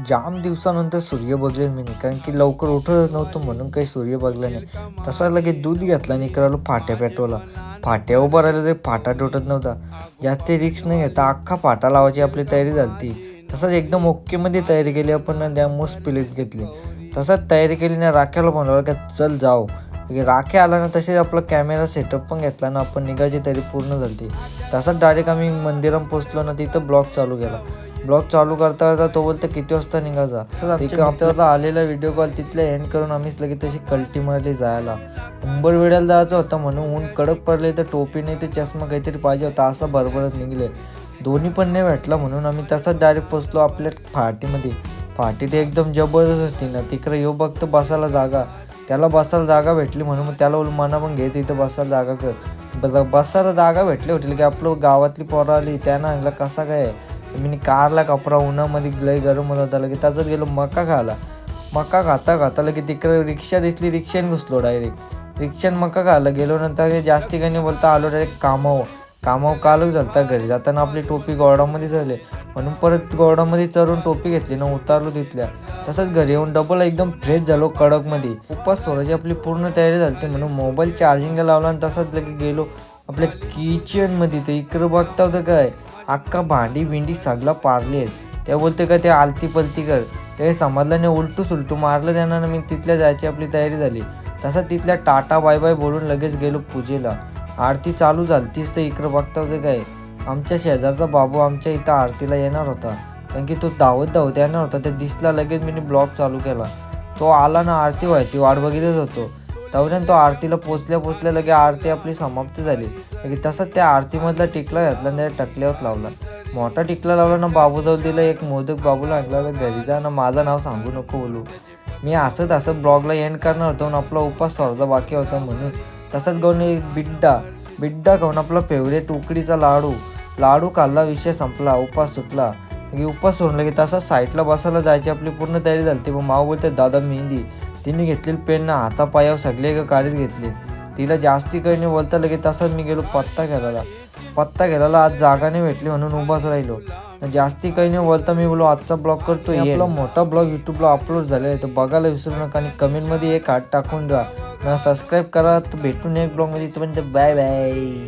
जाम दिवसानंतर सूर्य बघले मी, कारण की लवकर उठत नव्हतं म्हणून काही सूर्य बघला नाही. तसा लगेच दूध घेतला आणि इकडं फाट्या पेटवला. फाट्या उभं राहिलं ते फाटा तुटत नव्हता. जास्त रिक्स नाही घेता अख्खा फाटा लावायची आपली तयारी झाली. तसंच एकदम ओकेमध्ये तयारी केली आपण, त्या मस्त प्लेट घेतली. तसंच तयारी केली ना, राख्याला म्हणलं का चल जाऊ. राख्या आला ना, तसेच आपला कॅमेरा सेटअप पण घेतला ना, आपण निघायची तयारी पूर्ण झाली. तसंच डायरेक्ट आम्ही मंदिरात पोचलो ना, तिथं ब्लॉग चालू केला. ब्लॉग चालू करता करता तो बोलतो किती वाजता निघायचा. असं आपल्याला आलेला व्हिडिओ कॉल तिथल्या एंड करून आम्हीच लगेच तशी कल्टीमध्ये जायला उंबरवेड्याला जायचं होतं म्हणून ऊन कडक पडले, तर टोपी नाही तर चष्मा काहीतरी पाहिजे होता. असं बरोबरच निघले, दोन्ही पण नाही भेटला म्हणून आम्ही तसंच डायरेक्ट पोचलो आपल्या फाटीमध्ये. फाटी ते एकदम जबरदस्त असते ना, तिकडे येऊ बघतो बसायला जागा. त्याला बसायला जागा भेटली म्हणून मग त्याला बोलू मना पण घे तिथं बसायला जागा कर. बसायला जागा भेटली होती की आपलं गावातली पोरं आली त्यानं आणला कसा काय. मी कारला कपडा उन्हामध्ये लय गरम होत होता. लगे त्याचाच गेलो मका खायला. मका खाता लगे तिकडे रिक्षा दिसली, रिक्षाने घुसलो डायरेक्ट. रिक्षाने मका खायला गेलो. नंतर जास्ती काही नाही बोलता आलो डायरेक्ट कामावर कालच झालता. घरी जाताना आपली टोपी गोडामध्ये झाली म्हणून परत गोडामध्ये चढून टोपी घेतली ना, उतारलो तिथल्या. तसंच घरी येऊन डबल एकदम फ्रेश झालो कडकमध्ये. उपास सोडायची आपली पूर्ण तयारी झाली म्हणून मोबाईल चार्जिंगला लावला आणि तसंच लगे गेलो आपल्या किचनमध्ये. ते इकडं बघता होतं काय अख्खा भांडी बिंडी सगळा पारली आहे. त्या बोलते का ते आलती पलती कर, ते समजलं नाही, उलटू मारलं त्यांना. मी तिथल्या जायची आपली तयारी झाली. तसं तिथल्या टाटा बाय बाय बोलून लगेच गेलो पूजेला. आरती चालू झालतीच तर इकडं बघता होते काय आमच्या शेजारचा बाबू आमच्या इथं आरतीला येणार होता, कारण की तो धावत येणार होता. ते दिसला लगेच मी ब्लॉग चालू केला. तो आला ना, आरती व्हायची वाट बघतच होतो. तेवढ्यानं तो आरतीला पोचल्या लगे आरती आपली समाप्त झाली. तसंच त्या आरतीमधला टिकला घातला आणि त्या टकल्यावर लावला. मोठा टिकला लावला ना, बाबूजवळ दिला. एक मोदक बाबूला आणला. तर घरी जा ना, माझं नाव सांगू नको बोलू. मी असंच ब्लॉगला एंड करणार होतो आणि आपला उपास सोडायचा बाकी होता म्हणून. तसंच घेऊन एक बिड्डा खाऊन आपला फेवरेट उकडीचा लाडू खाल्ला. विषय संपला, उपास सुटला. उपास सोडला की तसंच साईडला बसायला जायची आपली पूर्ण तयारी झाली. मग माऊ बोलते दादा मेहंदी. तिने घेतलेली पेन ना हातापायावर सगळे काढीत घेतले. तिला जास्ती काही नाही बोलता लगे तसंच मी गेलो पत्ता खेळायला. आज जागा नाही भेटली म्हणून उभाच राहिलो. जास्ती काही नाही बोलता मी बोललो आजचा ब्लॉग करतो. आपला मोठा ब्लॉग यूट्यूबला अपलोड झालेला आहे, तर बघायला विसरू नका आणि कमेंटमध्ये एक हात टाकून जा. सबस्क्राईब करा. तर भेटून एक ब्लॉगमध्ये. तोपर्यंत बाय बाय.